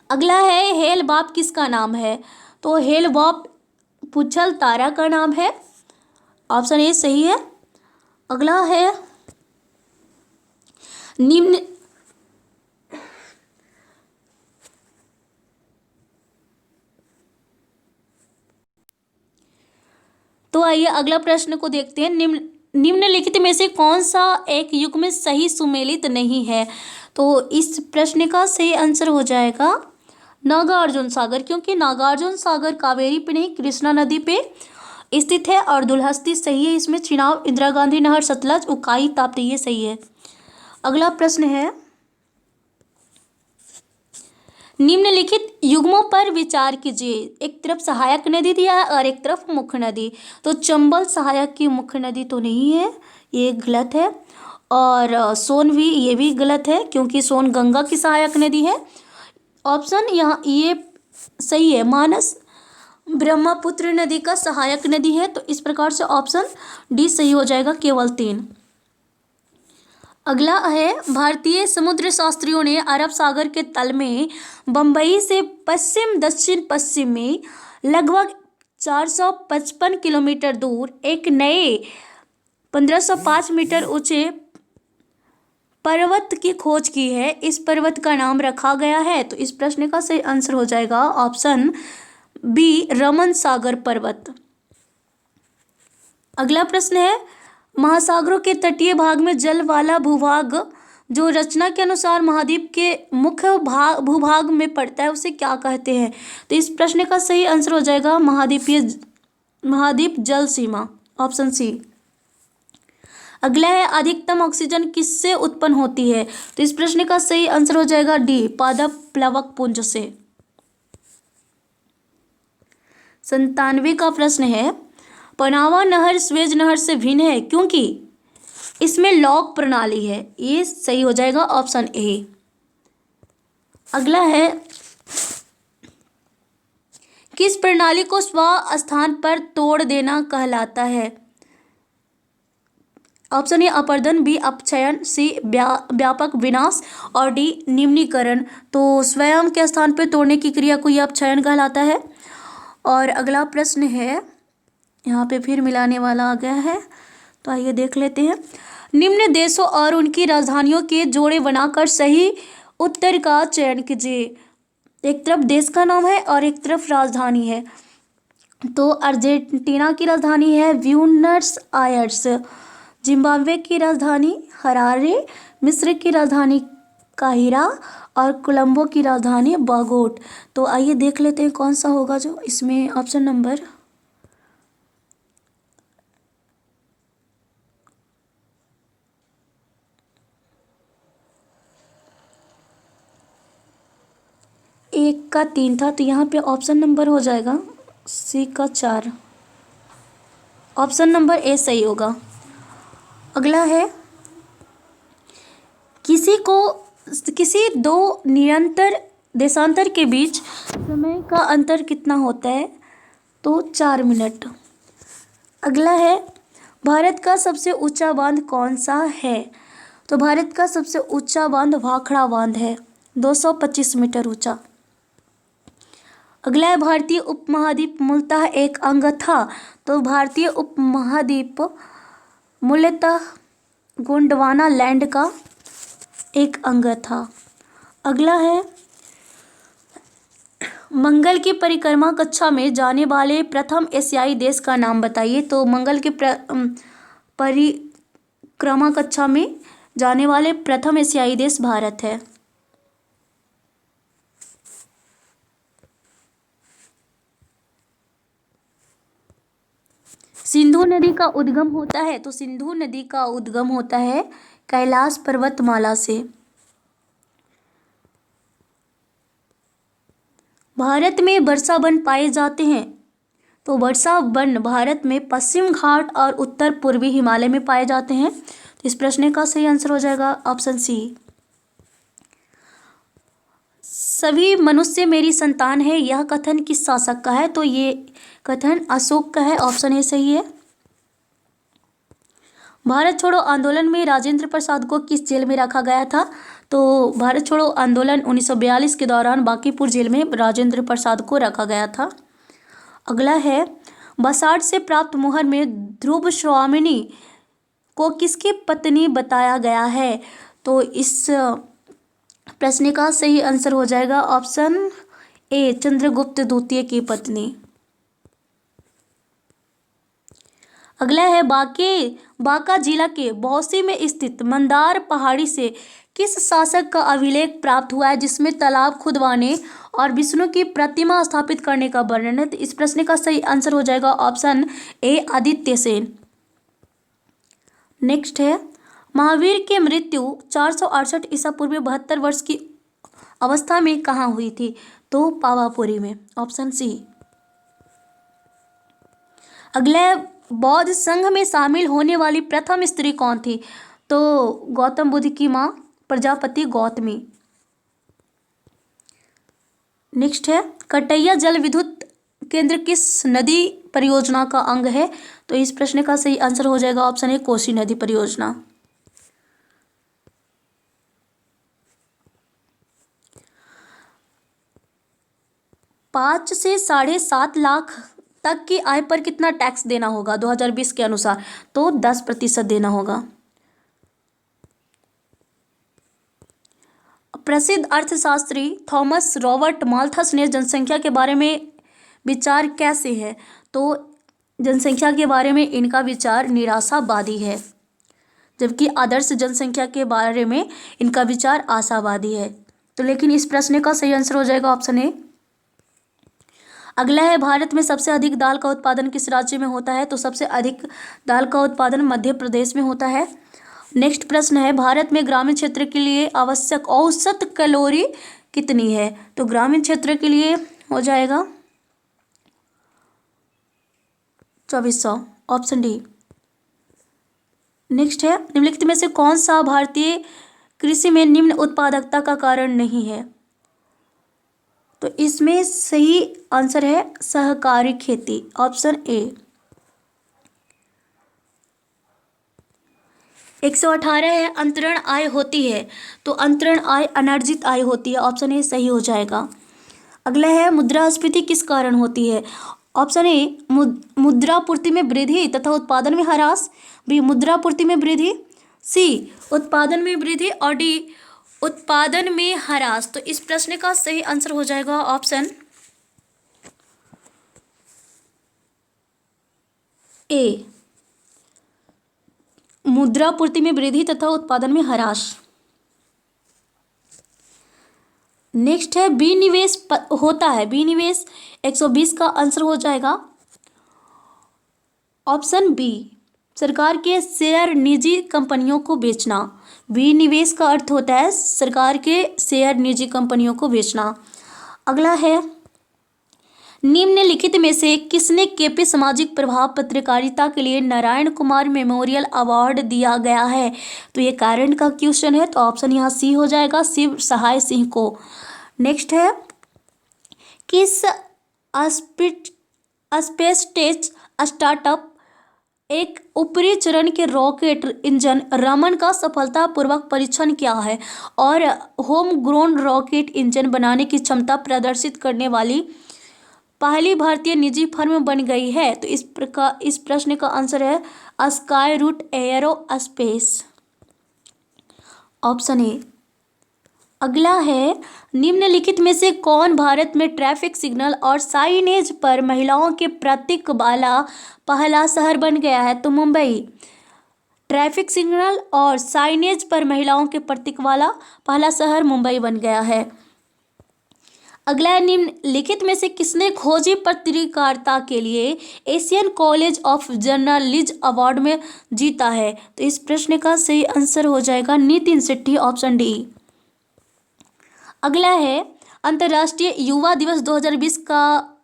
अगला है, हेल बॉब किसका नाम है? तो हेल बॉब पुच्छल तारा का नाम है, ऑप्शन ए सही है। अगला है, निम्न तो आइए अगला प्रश्न को देखते हैं। निम्नलिखित में से कौन सा एक युग्म सही सुमेलित नहीं है? तो इस प्रश्न का सही आंसर हो जाएगा नागार्जुन सागर, क्योंकि नागार्जुन सागर कावेरी पे नहीं कृष्णा नदी पे स्थित है और दुलहस्ती सही है। इसमें चिनाब, इंदिरा गांधी नहर, सतलज, उकाई, ताप्ती ये सही है। अगला प्रश्न है, निम्नलिखित युग्मों पर विचार कीजिए। एक तरफ सहायक नदी दिया है और एक तरफ मुख्य नदी। तो चंबल सहायक की मुख्य नदी तो नहीं है, ये गलत है। और सोन भी, ये भी गलत है क्योंकि सोन गंगा की सहायक नदी है। ऑप्शन यहाँ ये सही है, मानस ब्रह्मपुत्र नदी का सहायक नदी है। तो इस प्रकार से ऑप्शन डी सही हो जाएगा, केवल 3। अगला है, भारतीय समुद्र शास्त्रियों ने अरब सागर के तल में बंबई से पश्चिम दक्षिण पश्चिम में लगभग 455 किलोमीटर दूर एक नए 1505 मीटर ऊंचे पर्वत की खोज की है। इस पर्वत का नाम रखा गया है। तो इस प्रश्न का सही आंसर हो जाएगा ऑप्शन बी, रमन सागर पर्वत। अगला प्रश्न है, महासागरों के तटीय भाग में जल वाला भूभाग जो रचना के अनुसार महाद्वीप के मुख्य भूभाग में पड़ता है उसे क्या कहते हैं? तो इस प्रश्न का सही आंसर हो जाएगा महाद्वीप जल सीमा, ऑप्शन सी। अगला है, अधिकतम ऑक्सीजन किससे उत्पन्न होती है? तो इस प्रश्न का सही आंसर हो जाएगा डी, पादप प्लवक पुंज से। 97 का प्रश्न है, पनामा नहर स्वेज नहर से भिन्न है क्योंकि इसमें लॉक प्रणाली है। ये सही हो जाएगा, ऑप्शन ए। अगला है, किस प्रणाली को स्व स्थान पर तोड़ देना कहलाता है? ऑप्शन ए अपरदन, बी अपक्षयन, सी व्यापक विनाश और डी निम्नीकरण। तो स्वयं के स्थान पर तोड़ने की क्रिया को यह अपक्षयन कहलाता है। और अगला प्रश्न है, यहाँ पे फिर मिलाने वाला आ गया है, तो आइए देख लेते हैं। निम्न देशों और उनकी राजधानियों के जोड़े बनाकर सही उत्तर का चयन कीजिए। एक तरफ देश का नाम है और एक तरफ राजधानी है। तो अर्जेंटीना की राजधानी है ब्यूनस आयर्स, जिम्बाब्वे की राजधानी हरारे, मिस्र की राजधानी काहिरा और कोलंबो की राजधानी बगोट। तो आइए देख लेते हैं कौन सा होगा जो इसमें ऑप्शन नंबर एक का 3 था, तो यहाँ पे ऑप्शन नंबर हो जाएगा सी का 4, ऑप्शन नंबर ए सही होगा। अगला है, किसी दो निरंतर देशांतर के बीच समय का अंतर कितना होता है? तो 4 मिनट। अगला है, भारत का सबसे ऊंचा बांध कौन सा है? तो भारत का सबसे ऊंचा बांध भाखड़ा बांध है, 225 मीटर ऊंचा। अगला है, भारतीय उपमहाद्वीप मूलतः एक अंग था। तो भारतीय उपमहाद्वीप मूलतः गोंडवाना लैंड का एक अंग था। अगला है, मंगल की परिक्रमा कक्षा में जाने वाले प्रथम एशियाई देश का नाम बताइए। तो मंगल की परिक्रमा कक्षा में जाने वाले प्रथम एशियाई देश भारत है। सिंधु नदी का उद्गम होता है। तो सिंधु नदी का उद्गम होता है कैलाश पर्वतमाला से। भारत में वर्षा वन पाए जाते हैं। तो वर्षा वन भारत में पश्चिम घाट और उत्तर पूर्वी हिमालय में पाए जाते हैं। तो इस प्रश्न का सही आंसर हो जाएगा ऑप्शन सी। सभी मनुष्य मेरी संतान है, यह कथन किस शासक का है? तो ये कथन अशोक का है, ऑप्शन ए सही है। भारत छोड़ो आंदोलन में राजेंद्र प्रसाद को किस जेल में रखा गया था? तो भारत छोड़ो आंदोलन 1942 के दौरान बांकीपुर जेल में राजेंद्र प्रसाद को रखा गया था। अगला है, बसाठ से प्राप्त मुहर में ध्रुव स्वामिनी को किसकी पत्नी बताया गया है? तो इस प्रश्न का सही आंसर हो जाएगा ऑप्शन ए, चंद्रगुप्त द्वितीय की पत्नी। अगला है बांका जिला के बौंसी में स्थित मंदार पहाड़ी से किस शासक का अभिलेख प्राप्त हुआ है जिसमें तालाब खुदवाने और विष्णु की प्रतिमा स्थापित करने का वर्णन है। तो इस प्रश्न का सही आंसर हो जाएगा option A Aditya Sen. Next है महावीर की मृत्यु 468 ईसा पूर्व 72 वर्ष की अवस्था में कहाँ हुई थी। तो पावापुरी में, ऑप्शन सी। अगला बौद्ध संघ में शामिल होने वाली प्रथम स्त्री कौन थी। तो गौतम बुद्ध की मां प्रजापति गौतमी। नेक्स्ट है कटैया जल विद्युत केंद्र किस नदी परियोजना का अंग है। तो इस प्रश्न का सही आंसर हो जाएगा ऑप्शन ए कोसी नदी परियोजना। पाँच से 7.5 लाख तक की आय पर कितना टैक्स देना होगा 2020 के अनुसार। तो 10% देना होगा। प्रसिद्ध अर्थशास्त्री थॉमस रॉबर्ट माल्थस ने जनसंख्या के बारे में विचार कैसे है। तो जनसंख्या के बारे में इनका विचार निराशावादी है, जबकि आदर्श जनसंख्या के बारे में इनका विचार आशावादी है। तो लेकिन इस प्रश्न का सही आंसर हो जाएगा ऑप्शन ए। अगला है भारत में सबसे अधिक दाल का उत्पादन किस राज्य में होता है। तो सबसे अधिक दाल का उत्पादन मध्य प्रदेश में होता है। नेक्स्ट प्रश्न है भारत में ग्रामीण क्षेत्र के लिए आवश्यक औसत कैलोरी कितनी है। तो ग्रामीण क्षेत्र के लिए हो जाएगा 2400, ऑप्शन डी। नेक्स्ट है निम्नलिखित में से कौन सा भारतीय कृषि में निम्न उत्पादकता का कारण नहीं है। तो इसमें सही आंसर है सहकारी खेती, ऑप्शन ए। 118 है अंतरण आय होती है। तो अंतरण आय अनर्जित आय होती है, ऑप्शन ए सही हो जाएगा। अगला है मुद्रास्फीति किस कारण होती है। ऑप्शन ए मुद्रापूर्ति में वृद्धि तथा उत्पादन में ह्रास, बी मुद्रापूर्ति में वृद्धि, सी उत्पादन में वृद्धि और डी उत्पादन में ह्रास। तो इस प्रश्न का सही आंसर हो जाएगा ऑप्शन ए मुद्रापूर्ति में वृद्धि तथा उत्पादन में ह्रास। नेक्स्ट है विनिवेश होता है। विनिवेश 120 का आंसर हो जाएगा ऑप्शन बी सरकार के शेयर निजी कंपनियों को बेचना। विनिवेश का अर्थ होता है सरकार के शेयर निजी कंपनियों को बेचना। अगला है निम्नलिखित में से किसने केपी सामाजिक प्रभाव पत्रकारिता के लिए नारायण कुमार मेमोरियल अवार्ड दिया गया है। तो ये कारण का क्वेश्चन है, तो ऑप्शन यहाँ सी हो जाएगा शिव सहाय सिंह को। नेक्स्ट है किस स्पेस टेक स्टार्टअप एक ऊपरी चरण के रॉकेट इंजन रमन का सफलतापूर्वक परीक्षण किया है और होम ग्रोन रॉकेट इंजन बनाने की क्षमता प्रदर्शित करने वाली पहली भारतीय निजी फर्म बन गई है। तो इस प्रश्न का आंसर है Skyroot Aerospace, option A. अगला है निम्नलिखित में से कौन भारत में ट्रैफिक सिग्नल और साइनेज पर महिलाओं के प्रतीक वाला पहला शहर बन गया है। तो मुंबई ट्रैफिक सिग्नल और साइनेज पर महिलाओं के प्रतीक वाला पहला शहर मुंबई बन गया है। अगला है निम्नलिखित में से किसने खोजी पत्रकारिता के लिए Asian college of journalism award में जीता है। तो इस प्रश्न का सही आंसर हो जाएगा नितिन सेठी, ऑप्शन डी। अगला है अंतर्राष्ट्रीय युवा दिवस 2020 का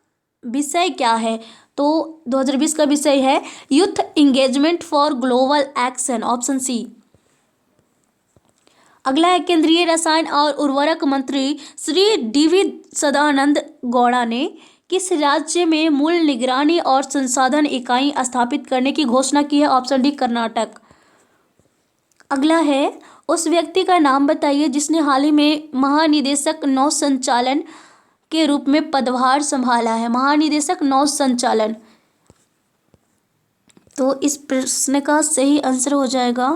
विषय क्या है। तो 2020 का विषय है youth engagement for global action, option C. अगला है केंद्रीय रसायन और उर्वरक मंत्री श्री डी.वी. सदानंद गौड़ा ने किस राज्य में मूल निगरानी और संसाधन इकाई स्थापित करने की घोषणा की है। Option D Karnataka. अगला है उस व्यक्ति का नाम बताइए जिसने हाल ही में महानिदेशक नौ संचालन के रूप में पदभार संभाला है। महानिदेशक नौ संचालन। तो इस प्रश्न का सही आंसर हो जाएगा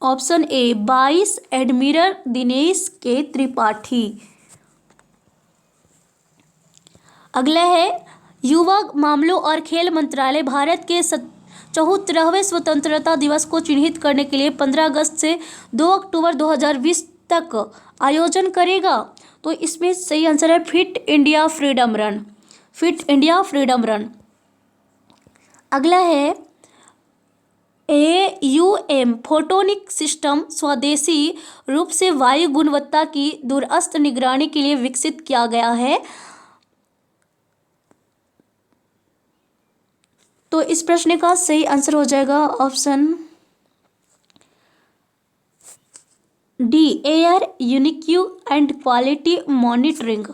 ऑप्शन ए 22 एडमिरल दिनेश के त्रिपाठी। अगला है युवा मामलों और खेल मंत्रालय भारत के 74वें स्वतंत्रता दिवस को चिन्हित करने के लिए 15 अगस्त से 2 अक्टूबर 2020 तक आयोजन करेगा। तो इसमें सही आंसर है fit India freedom run. Fit India freedom run. अगला है AUM फोटोनिक सिस्टम स्वदेशी रूप से वायु गुणवत्ता की दूरस्थ निगरानी के लिए विकसित किया गया है। तो इस प्रश्न का सही आंसर हो जाएगा option D, air unique and quality monitoring.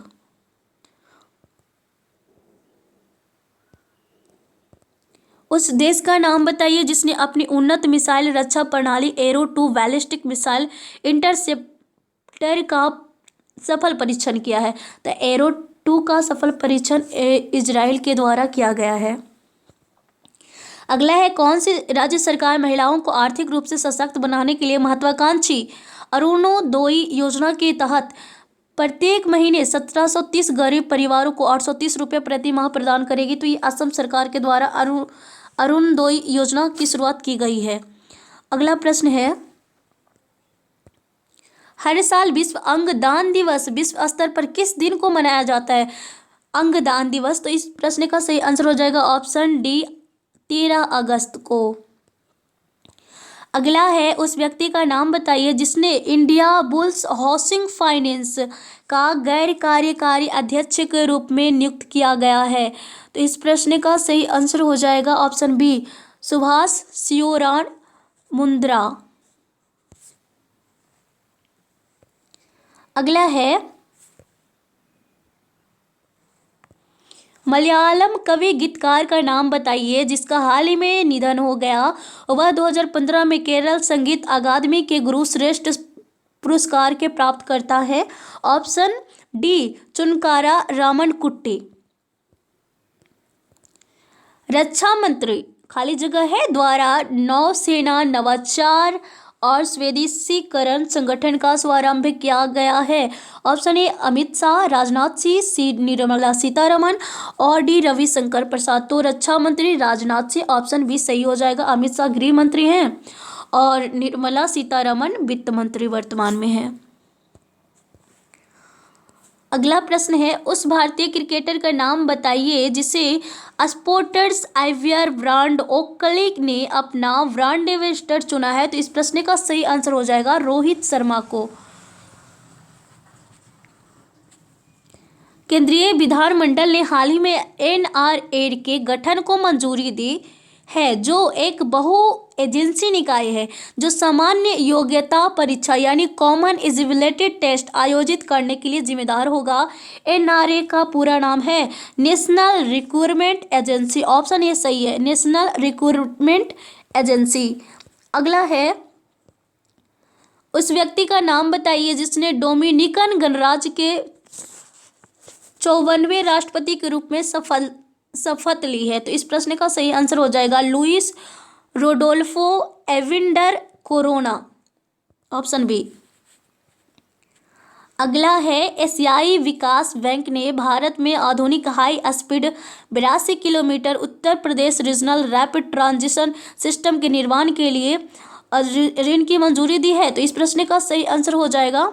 उस देश का नाम बताइए जिसने अपनी उन्नत मिसाइल रक्षा प्रणाली एरो 2 बैलिस्टिक मिसाइल इंटरसेप्टर का सफल परीक्षण किया है। तो एरो 2 का सफल परीक्षण इजराइल के द्वारा किया गया है। अगला है कौन सी राज्य सरकार महिलाओं को आर्थिक रूप से सशक्त बनाने के लिए महत्वाकांक्षी अरुणोदय योजना के तहत प्रत्येक महीने 1730 गरीब परिवारों को 830 रुपये प्रति माह प्रदान करेगी। तो ये असम सरकार के द्वारा अरुणोदय योजना की शुरुआत की गई है। अगला प्रश्न है हर साल विश्व अंगदान दिवस विश्व स्तर पर किस दिन को मनाया जाता है? अंगदान दिवस। तो इस प्रश्न का सही आंसर हो जाएगा ऑप्शन डी, 13 अगस्त को। अगला है उस व्यक्ति का नाम बताइए जिसने इंडिया बुल्स हाउसिंग फाइनेंस का गैर कार्यकारी अध्यक्ष के रूप में नियुक्त किया गया है। तो इस प्रश्न का सही आंसर हो जाएगा ऑप्शन बी, सुभाष शिवराम मुंद्रा। अगला है मलयालम कवि गीतकार का नाम बताइए जिसका हाल ही में निधन हो गया। वह 2015 में केरल संगीत अकादमी के गुरुश्रेष्ठ पुरस्कार के प्राप्त करता है। Option D, चुनकारा रामनकुट्टी। रक्षा मंत्री खाली जगह है द्वारा नौसेना नवाचार और स्वदेशीकरण संगठन का शुभारंभ किया गया है। ऑप्शन ए, अमित शाह, राजनाथ सिंह, सी, निर्मला सीतारमण और डी, रविशंकर प्रसाद। तो रक्षा मंत्री राजनाथ सिंह, ऑप्शन बी सही हो जाएगा। अमित शाह गृह मंत्री हैं और निर्मला सीतारमण वित्त मंत्री वर्तमान में है। अगला प्रश्न है उस भारतीय क्रिकेटर का नाम बताइए जिसे स्पोर्ट्स आईवीआर ब्रांड ओकली ने अपना ब्रांड एम्बेसडर चुना है। तो इस प्रश्न का सही आंसर हो जाएगा रोहित शर्मा को। केंद्रीय विधानमंडल ने हाल ही में एनआरए के गठन को मंजूरी दी है जो एक बहु एजेंसी निकाय है जो सामान्य योग्यता परीक्षा यानी कॉमन एलिजिबिलिटी टेस्ट आयोजित करने के लिए जिम्मेदार होगा। एनआरए का पूरा नाम है नेशनल रिक्रूटमेंट एजेंसी। ऑप्शन ये सही है, नेशनल रिक्रूटमेंट एजेंसी। अगला है उस व्यक्ति का नाम बताइए जिसने डोमिनिकन गणराज्य के 54वें राष्ट्रपति के रूप में शपथ ली है। तो इस प्रश्न का सही आंसर हो जाएगा Luis Rodolfo Abinader Corona. Option B. अगला है एशियाई विकास बैंक ने भारत में आधुनिक high speed 82 kilometre Uttar Pradesh regional rapid transition system के निर्माण के लिए ऋण की मंजूरी दी है। तो इस प्रश्न का सही आंसर हो जाएगा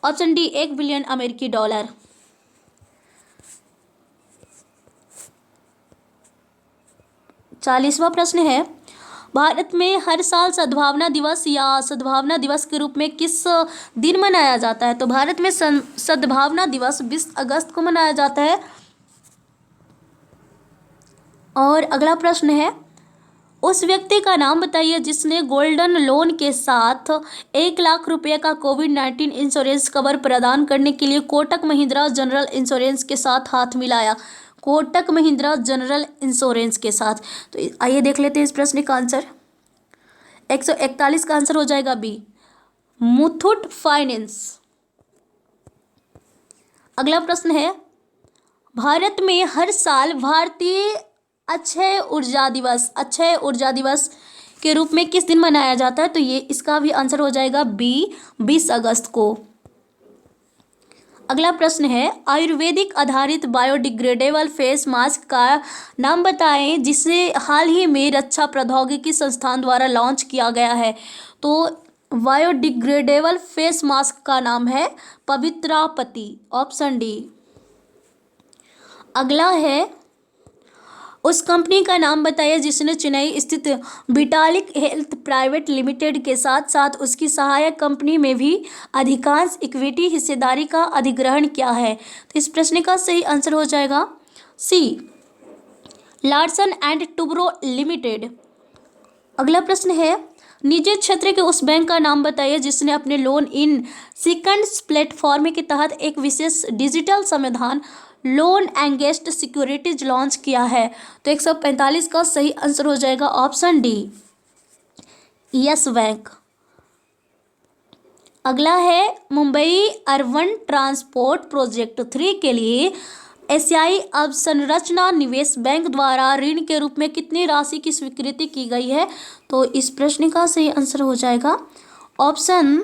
ऑप्शन डी, $1 बिलियन। 40वां प्रश्न है भारत में हर साल सद्भावना दिवस या सद्भावना दिवस के रूप में किस दिन मनाया जाता है? तो भारत में सद्भावना दिवस 20 अगस्त को मनाया जाता है। और अगला प्रश्न है उस व्यक्ति का नाम बताइए जिसने गोल्डन लोन के साथ 1 लाख रुपए का कोविड-19 इंश्योरेंस कवर प्रदान करने के लिए कोटक महिंद्रा जनरल इंश्योरेंस के साथ हाथ मिलाया। कोटक महिंद्रा जनरल इंश्योरेंस के साथ। तो आइए देख लेते हैं इस प्रश्न का आंसर। 141 का आंसर हो जाएगा बी, मुथूट फाइनेंस। अगला प्रश्न है भारत में हर साल भारतीय अक्षय ऊर्जा दिवस के रूप में किस दिन मनाया जाता है? तो ये इसका भी आंसर हो जाएगा बी, 20 अगस्त को। अगला प्रश्न है, आयुर्वेदिक आधारित बायोडिग्रेडेबल फेस मास्क का नाम बताएं जिसे हाल ही में रक्षा प्रौद्योगिकी संस्थान द्वारा लॉन्च किया गया है। तो बायोडिग्रेडेबल फेस मास्क का नाम है पवित्रापति, ऑप्शन डी। अगला है, उस कंपनी का नाम बताइए जिसने चेन्नई स्थित विटालिक हेल्थ प्राइवेट लिमिटेड के साथ साथ उसकी सहायक कंपनी में भी अधिकांश इक्विटी हिस्सेदारी का अधिग्रहण किया है। तो इस प्रश्न का सही आंसर हो जाएगा सी, लार्सन एंड टुब्रो लिमिटेड। अगला प्रश्न है, निजी क्षेत्र के उस बैंक का नाम बताइए जिसने अपने लोन इन सेकंड्स प्लेटफॉर्म के तहत एक विशेष डिजिटल समाधान लोन अगेंस्ट सिक्योरिटीज लॉन्च किया है। तो 145 का सही आंसर हो जाएगा ऑप्शन डी, यस बैंक। अगला है, मुंबई अर्बन ट्रांसपोर्ट प्रोजेक्ट 3 के लिए एशियाई अवसंरचना निवेश बैंक द्वारा ऋण के रूप में कितनी राशि की स्वीकृति की गई है। तो इस प्रश्न का सही आंसर हो जाएगा ऑप्शन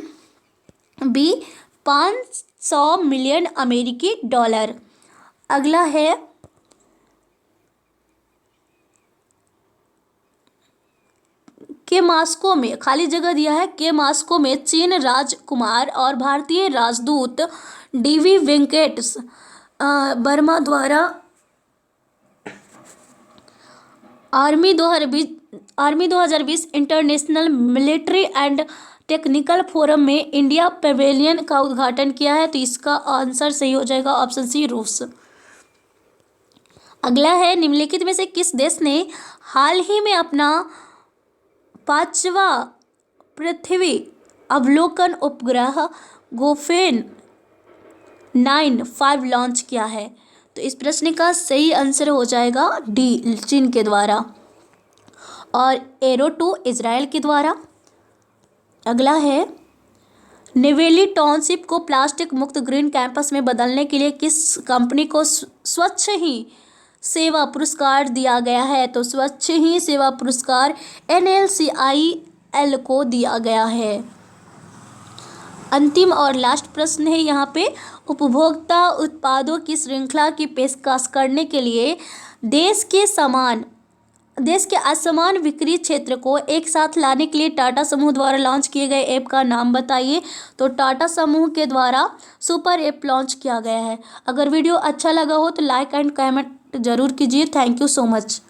बी, 500 मिलियन अमेरिकी डॉलर। अगला है, के मास्को में खाली जगह दिया है, के मास्को में चीन राजकुमार और भारतीय राजदूत डीवी वेंकटेश वर्मा द्वारा army 2020 international military and technical forum में इंडिया पवेलियन का उद्घाटन किया है। तो इसका आंसर सही हो जाएगा ऑप्शन सी, रूस। अगला है, निम्नलिखित में से किस देश ने हाल ही में अपना 5वां पृथ्वी अवलोकन उपग्रह गोफेन 9 लॉन्च किया है। तो इस प्रश्न का सही आंसर हो जाएगा डी, चीन के द्वारा, और एरो 2 इजराइल के द्वारा। अगला है, नेवेली टाउनशिप को प्लास्टिक मुक्त ग्रीन कैंपस में बदलने के लिए किस कंपनी को स्वच्छ ही सेवा पुरस्कार दिया गया है। तो स्वच्छ ही सेवा पुरस्कार NLCIL को दिया गया है। अंतिम और लास्ट प्रश्न है यहाँ पे, उपभोक्ता उत्पादों की श्रृंखला की पेशकश करने के लिए देश के असमान बिक्री क्षेत्र को एक साथ लाने के लिए टाटा समूह द्वारा लॉन्च किए गए ऐप का नाम बताइए। तो टाटा समूह के द्वारा सुपर ऐप लॉन्च किया गया है। अगर वीडियो अच्छा लगा हो तो लाइक एंड कमेंट जरूर कीजिए। Thank you so much.